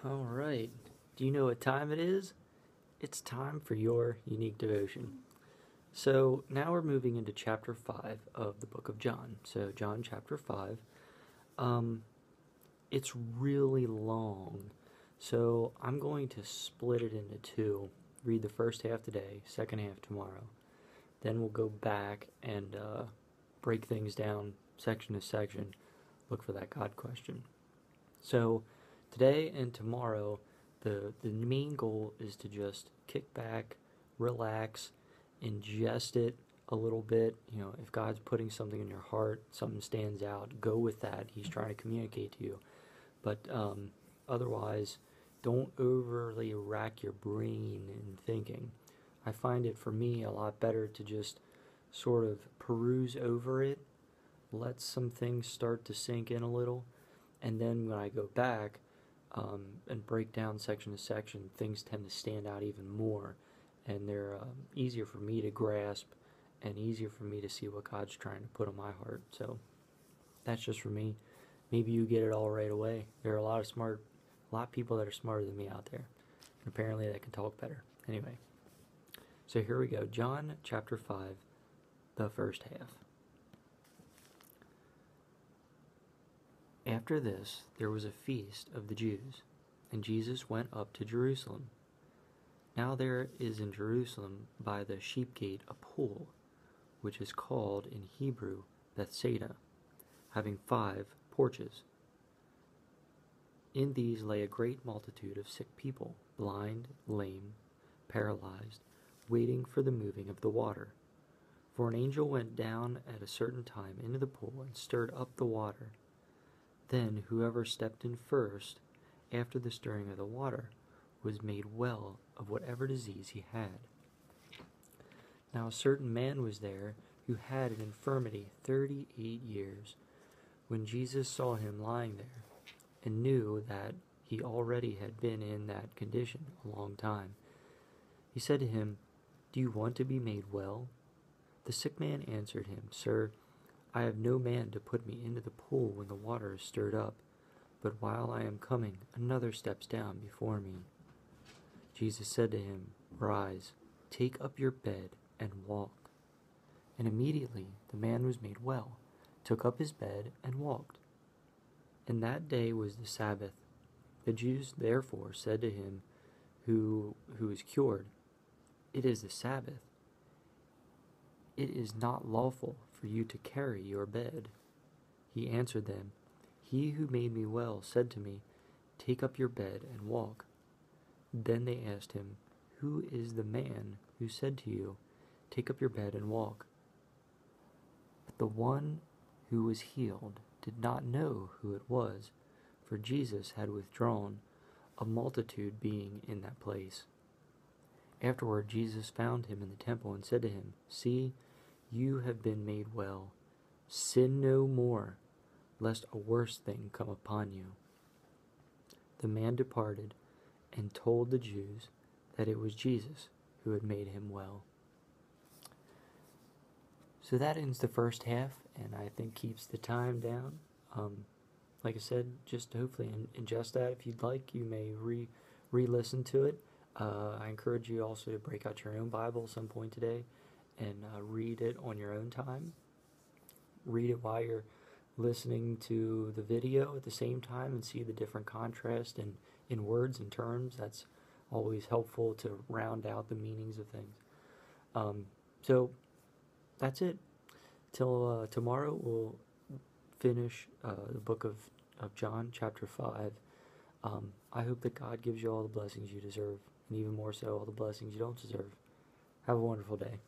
All right. Do you know what time it is? It's time for your unique devotion. So now we're moving into chapter 5 of the book of John. So, John chapter 5. It's really long. So, I'm going to split it into two. Read the first half today, second half tomorrow. Then we'll go back and break things down section to section, look for that God question. So, today and tomorrow, the main goal is to just kick back, relax, ingest it a little bit. You know, if God's putting something in your heart, something stands out, go with that. He's trying to communicate to you. But otherwise, don't overly rack your brain in thinking. I find it, for me, a lot better to just sort of peruse over it, let some things start to sink in a little, and then when I go back and break down section to section, things tend to stand out even more, and they're easier for me to grasp and easier for me to see what God's trying to put on my heart. So that's just for me. Maybe you get it all right away. There are a lot of people that are smarter than me out there, and apparently they can talk better. Anyway, so here we go. John chapter 5, the first half. After this, there was a feast of the Jews, and Jesus went up to Jerusalem. Now there is in Jerusalem by the sheep gate a pool, which is called in Hebrew Bethsaida, having 5 porches. In these lay a great multitude of sick people, blind, lame, paralyzed, waiting for the moving of the water. For an angel went down at a certain time into the pool and stirred up the water. Then whoever stepped in first, after the stirring of the water, was made well of whatever disease he had. Now a certain man was there who had an infirmity 38 years. When Jesus saw him lying there, and knew that he already had been in that condition a long time, he said to him, "Do you want to be made well?" The sick man answered him, "Sir, I have no man to put me into the pool when the water is stirred up, but while I am coming, another steps down before me." Jesus said to him, "Rise, take up your bed, and walk." And immediately the man was made well, took up his bed, and walked. And that day was the Sabbath. The Jews therefore said to him who is cured, "It is the Sabbath. It is not lawful for you to carry your bed." He answered them, "He who made me well said to me, 'Take up your bed and walk.'" Then they asked him, "Who is the man who said to you, 'Take up your bed and walk'?" But the one who was healed did not know who it was, for Jesus had withdrawn, a multitude being in that place. Afterward Jesus found him in the temple and said to him, "See, you have been made well. Sin no more, lest a worse thing come upon you." The man departed and told the Jews that it was Jesus who had made him well. So that ends the first half, and I think keeps the time down. Like I said, just hopefully ingest that. If you'd like, you may re-listen to it. I encourage you also to break out your own Bible at some point today and read it on your own time. Read it while you're listening to the video at the same time and see the different contrast in words and terms. That's always helpful to round out the meanings of things. So that's it. Till tomorrow, we'll finish the book of John, chapter 5. I hope that God gives you all the blessings you deserve, and even more so, all the blessings you don't deserve. Have a wonderful day.